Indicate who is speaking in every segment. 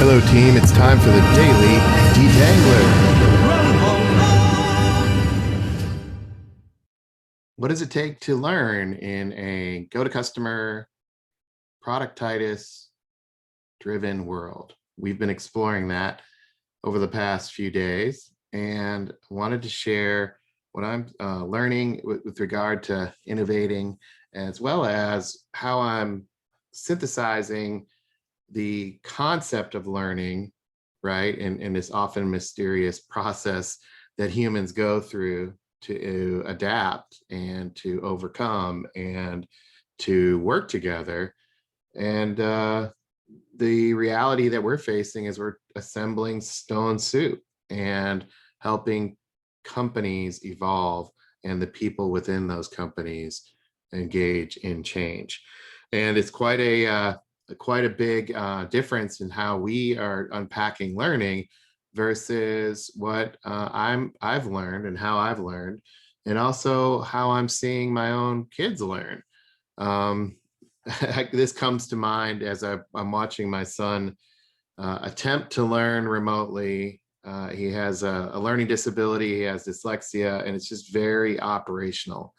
Speaker 1: Hello, team. It's time for the Daily Detangler. What does it take to learn in a go-to-customer, productitis-driven world? We've been exploring that over the past few days and wanted to share what I'm learning with regard to innovating, as well as how I'm synthesizing the concept of learning, right, in this often mysterious process that humans go through to adapt and to overcome and to work together. And the reality that we're facing is we're assembling stone soup and helping companies evolve and the people within those companies engage in change. And it's quite a big difference in how we are unpacking learning versus what I've learned and how I've learned, and also how I'm seeing my own kids learn. Um, this comes to mind as I'm watching my son attempt to learn remotely. He has a learning disability, he has dyslexia, and it's just very operational.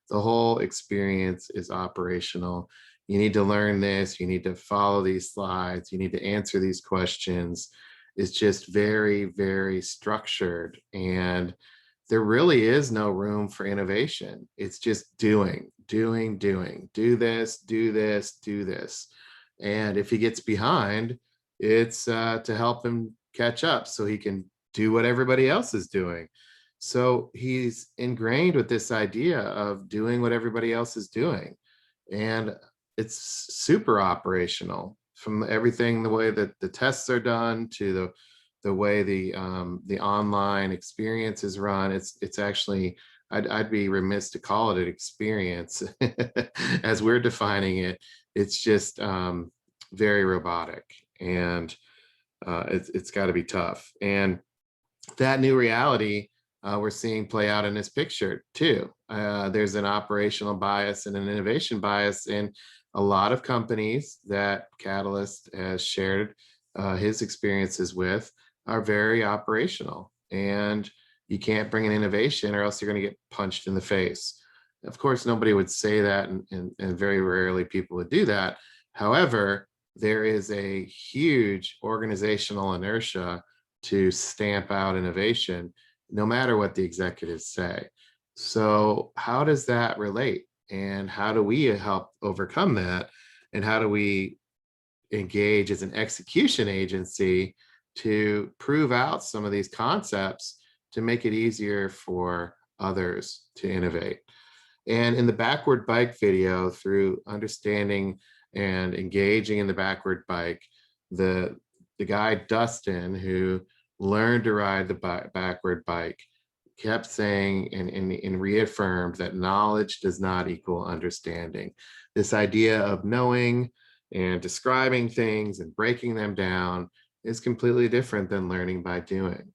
Speaker 1: The whole experience is operational. You need to learn this, you need to follow these slides, you need to answer these questions. It's just very, very structured. And there really is no room for innovation. It's just doing, doing, doing, do this, do this, do this. And if he gets behind, it's to help him catch up so he can do what everybody else is doing. So he's ingrained with this idea of doing what everybody else is doing. And it's super operational, from everything, the way that the tests are done to the way the online experience is run. It's actually, I'd be remiss to call it an experience as we're defining it. It's just very robotic, and it's got to be tough. And that new reality we're seeing play out in this picture too. There's an operational bias and an innovation bias in a lot of companies that Catalyst has shared his experiences with are very operational, and you can't bring an innovation or else you're going to get punched in the face. Of course, nobody would say that, and very rarely people would do that. However, there is a huge organizational inertia to stamp out innovation, no matter what the executives say. So how does that relate? And how do we help overcome that? And how do we engage as an execution agency to prove out some of these concepts to make it easier for others to innovate? And in the backward bike video, through understanding and engaging in the backward bike, the guy Dustin, who learned to ride the backward bike, kept saying and reaffirmed that knowledge does not equal understanding. This idea of knowing and describing things and breaking them down is completely different than learning by doing.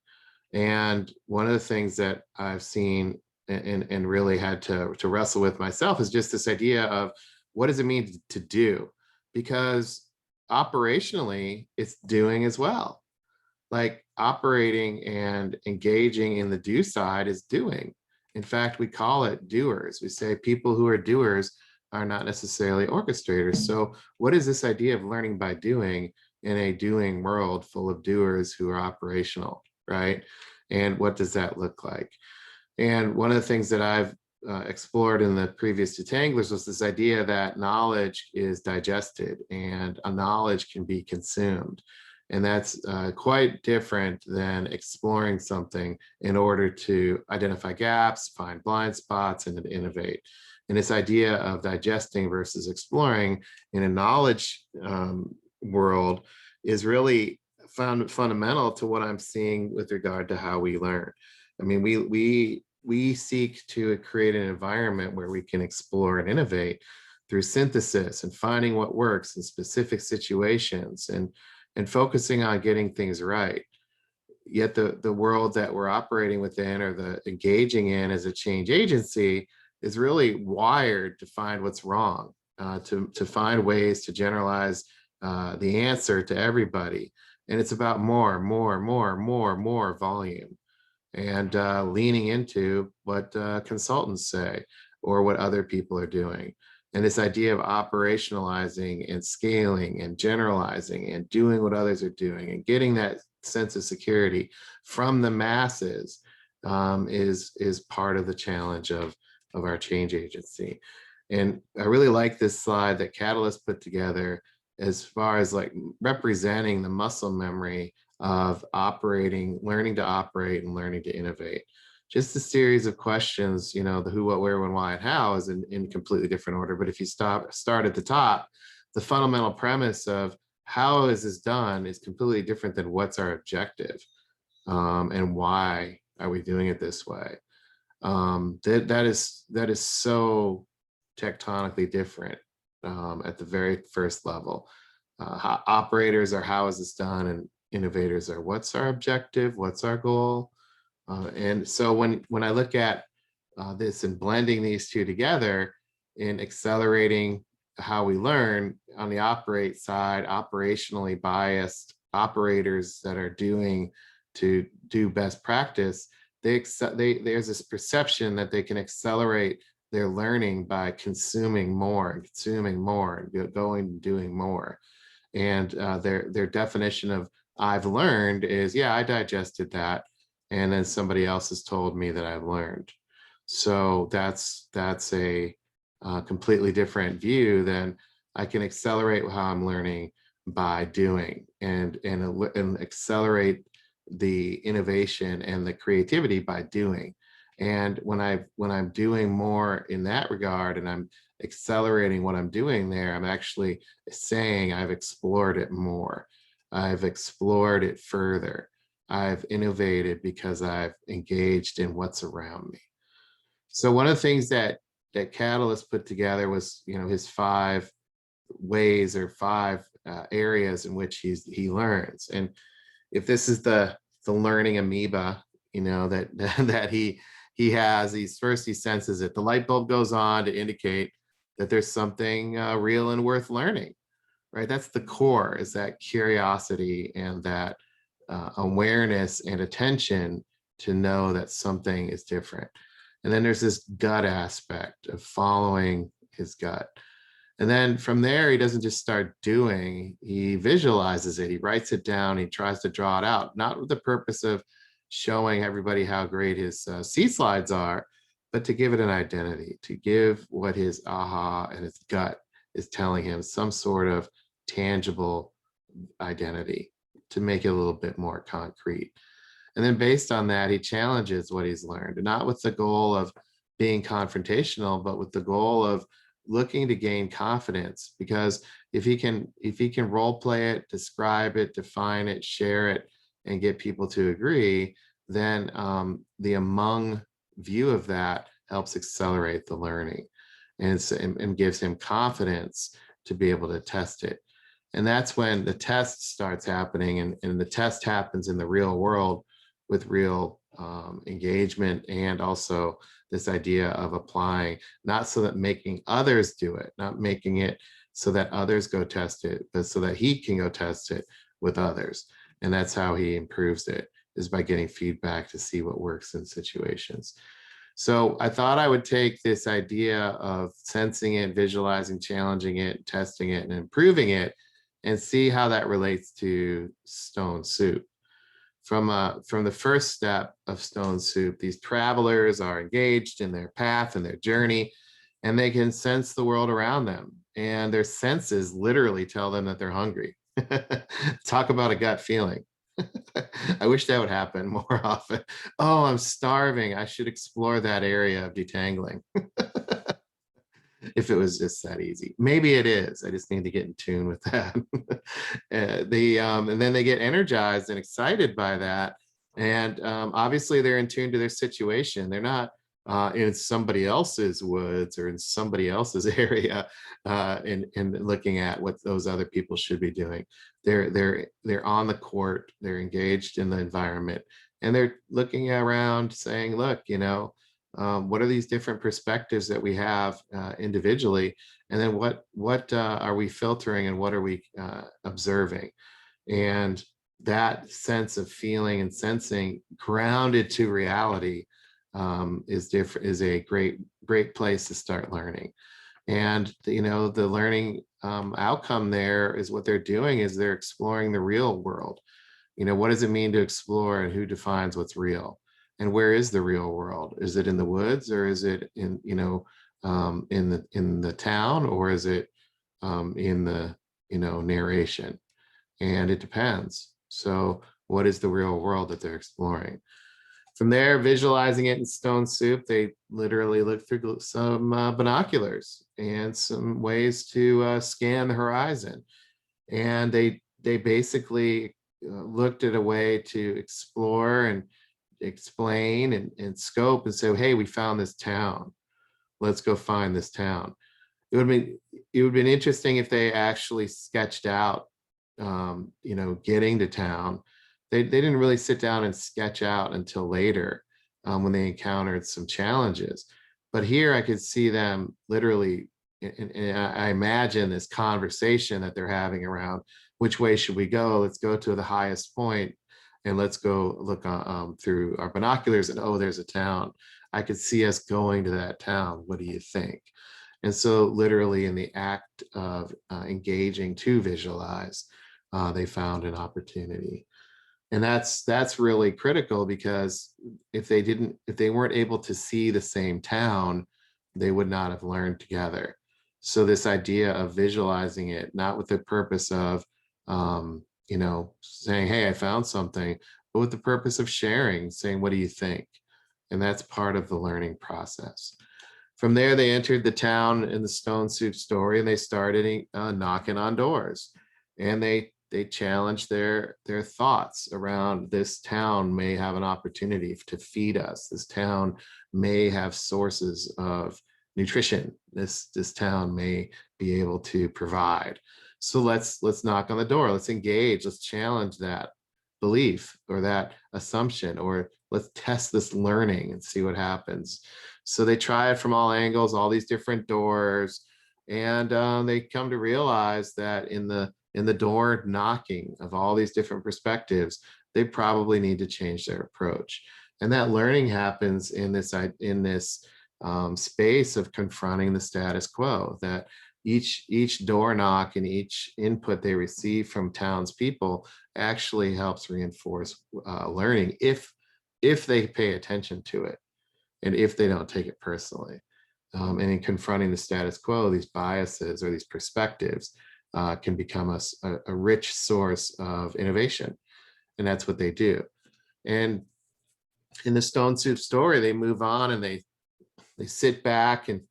Speaker 1: And one of the things that I've seen and really had to wrestle with myself is just this idea of, what does it mean to do? Because operationally, it's doing as well. Like, operating and engaging in the do side is doing. In fact, we call it doers. We say people who are doers are not necessarily orchestrators. So what is this idea of learning by doing in a doing world full of doers who are operational, right? And what does that look like? And one of the things that I've explored in the previous detanglers was this idea that knowledge is digested and a knowledge can be consumed. And that's quite different than exploring something in order to identify gaps, find blind spots, and innovate. And this idea of digesting versus exploring in a knowledge world is really fundamental to what I'm seeing with regard to how we learn. I mean, we seek to create an environment where we can explore and innovate through synthesis and finding what works in specific situations, and focusing on getting things right. Yet the world that we're operating within, or the engaging in as a change agency, is really wired to find what's wrong, to find ways to generalize the answer to everybody. And it's about more volume, and leaning into what consultants say or what other people are doing. And this idea of operationalizing and scaling and generalizing and doing what others are doing and getting that sense of security from the masses is part of the challenge of our change agency. And I really like this slide that Catalyst put together as far as like representing the muscle memory of operating, learning to operate and learning to innovate. Just a series of questions, you know, the who, what, where, when, why, and how is in completely different order. But if you start at the top, the fundamental premise of how is this done is completely different than what's our objective, and why are we doing it this way. That is so tectonically different at the very first level. Operators are how is this done, and innovators are what's our objective, what's our goal. And so when I look at this and blending these two together in accelerating how we learn on the operate side, operationally biased operators that are doing to do best practice, there's this perception that they can accelerate their learning by consuming more and consuming more and going and doing more. And their definition of I've learned is, yeah, I digested that, and then somebody else has told me that I've learned. So that's a completely different view than I can accelerate how I'm learning by doing, and accelerate the innovation and the creativity by doing. And when I'm doing more in that regard, and I'm accelerating what I'm doing there, I'm actually saying I've explored it more. I've explored it further. I've innovated because I've engaged in what's around me. So one of the things that Catalyst put together was, you know, his 5 ways or 5 areas in which he learns. And if this is the learning amoeba, you know, that that he has, he senses it. The light bulb goes on to indicate that there's something real and worth learning, right? That's the core, is that curiosity and that awareness and attention to know that something is different. And then there's this gut aspect of following his gut. And then from there, he doesn't just start doing, he visualizes it, he writes it down, he tries to draw it out, not with the purpose of showing everybody how great his sea slides are, but to give it an identity, to give what his aha and his gut is telling him some sort of tangible identity, to make it a little bit more concrete. And then based on that, he challenges what he's learned, not with the goal of being confrontational, but with the goal of looking to gain confidence. Because if he can role play it, describe it, define it, share it, and get people to agree, then the among view of that helps accelerate the learning, and gives him confidence to be able to test it. And that's when the test starts happening, and the test happens in the real world with real engagement, and also this idea of applying, not so that making others do it, not making it so that others go test it, but so that he can go test it with others. And that's how he improves it, is by getting feedback to see what works in situations. So I thought I would take this idea of sensing it, visualizing, challenging it, testing it, and improving it, and see how that relates to stone soup. From the first step of stone soup, these travelers are engaged in their path and their journey, and they can sense the world around them, and their senses literally tell them that they're hungry. Talk about a gut feeling. I wish that would happen more often. Oh, I'm starving. I should explore that area of detangling. If it was just that easy. Maybe it is. I just need to get in tune with that. And then they get energized and excited by that. And obviously they're in tune to their situation. They're not in somebody else's woods or in somebody else's area, and looking at what those other people should be doing. They're on the court. They're engaged in the environment, and they're looking around, saying, "Look, you know, what are these different perspectives that we have individually, and then what are we filtering, and what are we observing?" And that sense of feeling and sensing grounded to reality is a great place to start learning. And the learning outcome there is what they're doing is they're exploring the real world. What does it mean to explore, and who defines what's real? And where is the real world? Is it in the woods, or is it in the town, or is it in the narration? And it depends. So what is the real world that they're exploring? From there, visualizing it in stone soup, they literally look through some binoculars and some ways to scan the horizon. And they basically looked at a way to explore and explain and scope and say, hey, we found this town. Let's go find this town. It would have been interesting if they actually sketched out getting to town. They didn't really sit down and sketch out until later, when they encountered some challenges. But here I could see them literally, and I imagine this conversation that they're having around, which way should we go? Let's go to the highest point and let's go look through our binoculars, and oh, there's a town. I could see us going to that town. What do you think? And so literally in the act of engaging to visualize, they found an opportunity. And that's really critical, because if they weren't able to see the same town, they would not have learned together. So this idea of visualizing it, not with the purpose of saying, hey, I found something, but with the purpose of sharing, saying, what do you think? And that's part of the learning process. From there, they entered the town in the stone soup story, and they started knocking on doors, and they challenged their thoughts around, this town may have an opportunity to feed us. This town may have sources of nutrition. This town may be able to provide. So let's knock on the door. Let's engage. Let's challenge that belief or that assumption, or let's test this learning and see what happens. So they try it from all angles, all these different doors, and they come to realize that in the door knocking of all these different perspectives, they probably need to change their approach. And that learning happens in this space of confronting the status quo, that each door knock and each input they receive from townspeople actually helps reinforce learning, if they pay attention to it and if they don't take it personally. And in confronting the status quo, these biases or these perspectives can become a rich source of innovation. And that's what they do. And in the stone soup story, they move on and they sit back and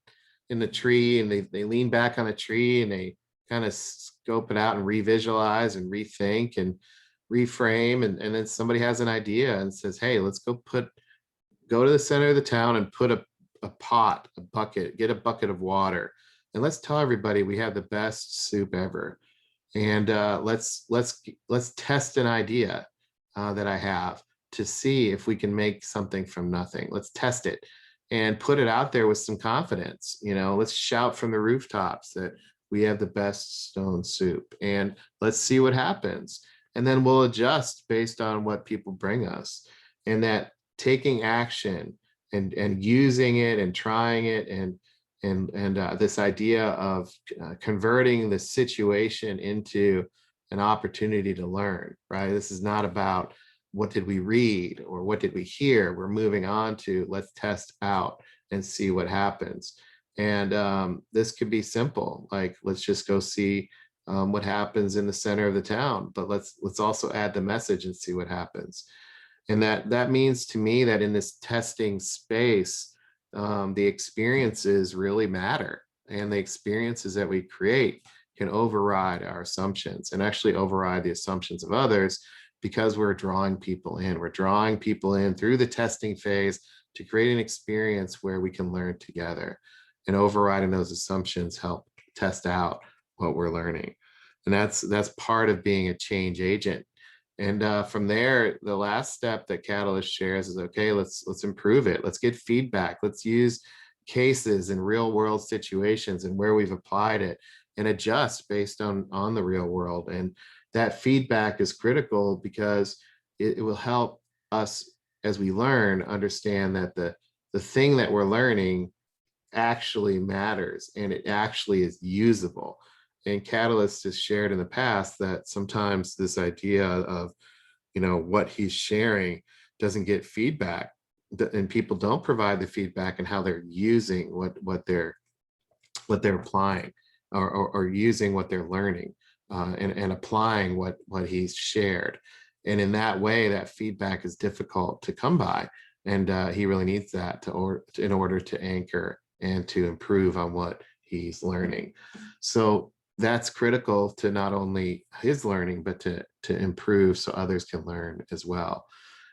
Speaker 1: in the tree, and they lean back on the tree, and they kind of scope it out and revisualize and rethink and reframe. And then somebody has an idea and says, hey, let's go to the center of the town and put a bucket, get a bucket of water. And let's tell everybody we have the best soup ever. And let's test an idea that I have to see if we can make something from nothing. Let's test it and put it out there with some confidence. Let's shout from the rooftops that we have the best stone soup, and let's see what happens. And then we'll adjust based on what people bring us. And that taking action and using it and trying it and this idea of converting the situation into an opportunity to learn, right? This is not about what did we read or what did we hear. We're moving on to let's test out and see what happens. And this could be simple, like let's just go see what happens in the center of the town, but let's also add the message and see what happens. And that means to me that in this testing space, the experiences really matter, and the experiences that we create can override our assumptions and actually override the assumptions of others, because we're drawing people in. We're drawing people in through the testing phase to create an experience where we can learn together. And overriding those assumptions help test out what we're learning. And that's part of being a change agent. And from there, the last step that Catalyst shares is, okay, let's improve it. Let's get feedback. Let's use cases in real world situations and where we've applied it and adjust based on the real world. And that feedback is critical because it will help us as we learn understand that the thing that we're learning actually matters and it actually is usable. And Catalyst has shared in the past that sometimes this idea of, what he's sharing doesn't get feedback, and people don't provide the feedback and how they're using what they're applying, or using what they're learning, and applying what he's shared. And in that way, that feedback is difficult to come by. And he really needs that in order to anchor and to improve on what he's learning. So that's critical to not only his learning, but to improve so others can learn as well.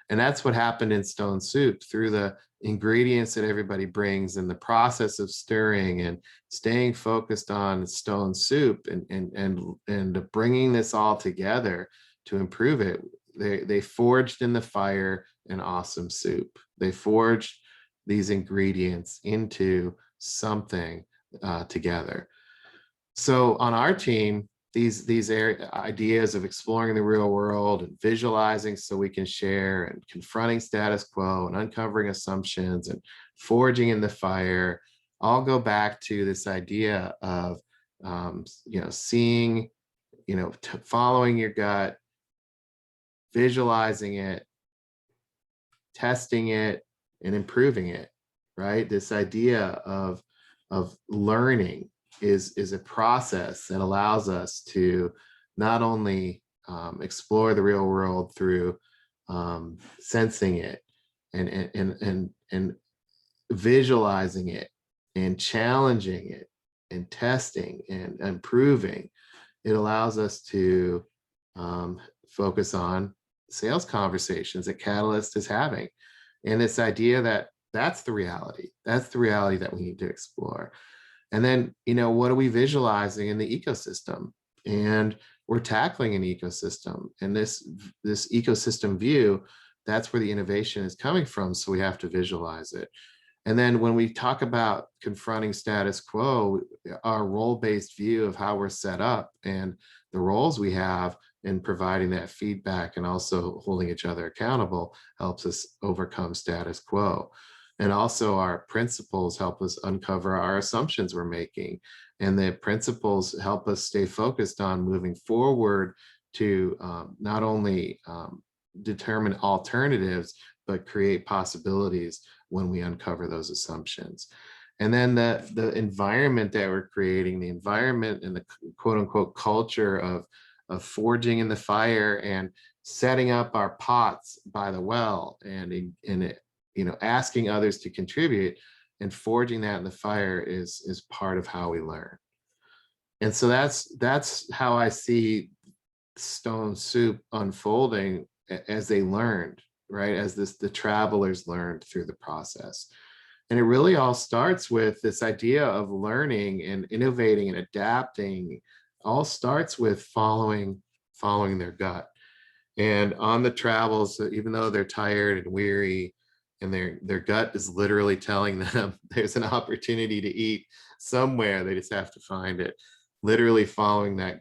Speaker 1: And that's what happened in Stone Soup through the ingredients that everybody brings and the process of stirring and staying focused on Stone Soup and bringing this all together to improve it. They forged in the fire an awesome soup. They forged these ingredients into something together. So on our team, these ideas of exploring the real world and visualizing so we can share and confronting status quo and uncovering assumptions and forging in the fire all go back to this idea of seeing, following your gut, visualizing it, testing it, and improving it, right? This idea of learning is a process that allows us to not only explore the real world through sensing it and visualizing it and challenging it and testing and improving. It allows us to focus on sales conversations that Catalyst is having, and this idea that that's the reality that we need to explore. And then, what are we visualizing in the ecosystem? And we're tackling an ecosystem, and this ecosystem view, that's where the innovation is coming from. So we have to visualize it. And then when we talk about confronting status quo, our role-based view of how we're set up and the roles we have in providing that feedback and also holding each other accountable helps us overcome status quo. And also our principles help us uncover our assumptions we're making. And the principles help us stay focused on moving forward to not only determine alternatives, but create possibilities when we uncover those assumptions. And then the environment that we're creating, the environment and the quote unquote culture of forging in the fire and setting up our pots by the well and asking others to contribute and forging that in the fire is part of how we learn. And so that's how I see Stone Soup unfolding as they learned, right? As the travelers learned through the process. And it really all starts with this idea of learning and innovating and adapting. All starts with following their gut. And on the travels, even though they're tired and weary, and their gut is literally telling them there's an opportunity to eat somewhere, they just have to find it. Literally following their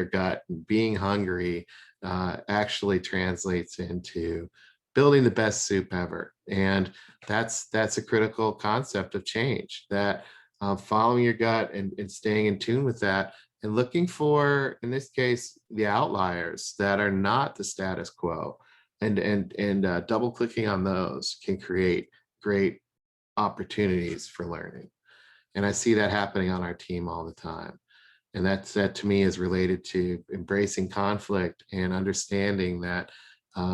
Speaker 1: gut, and being hungry actually translates into building the best soup ever. And that's a critical concept of change, that following your gut and staying in tune with that and looking for, in this case, the outliers that are not the status quo, and double clicking on those can create great opportunities for learning. And I see that happening on our team all the time. And that to me is related to embracing conflict and understanding that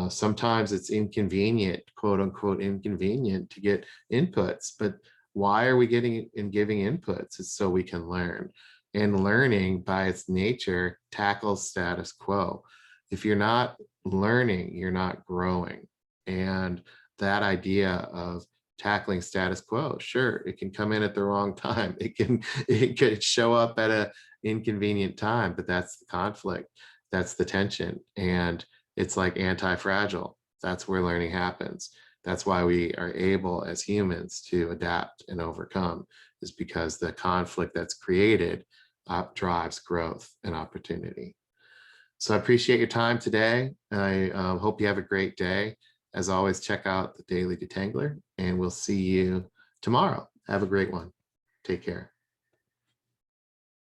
Speaker 1: sometimes it's inconvenient, quote unquote, inconvenient to get inputs. But why are we getting and giving inputs? It's so we can learn. And learning by its nature tackles status quo. If you're not learning, you're not growing. And that idea of tackling status quo, sure, it can come in at the wrong time. It could show up at a inconvenient time, but that's the conflict, that's the tension. And it's like anti-fragile. That's where learning happens. That's why we are able as humans to adapt and overcome, is because the conflict that's created drives growth and opportunity. So I appreciate your time today. I hope you have a great day. As always, check out the Daily Detangler, and we'll see you tomorrow. Have a great one. Take care.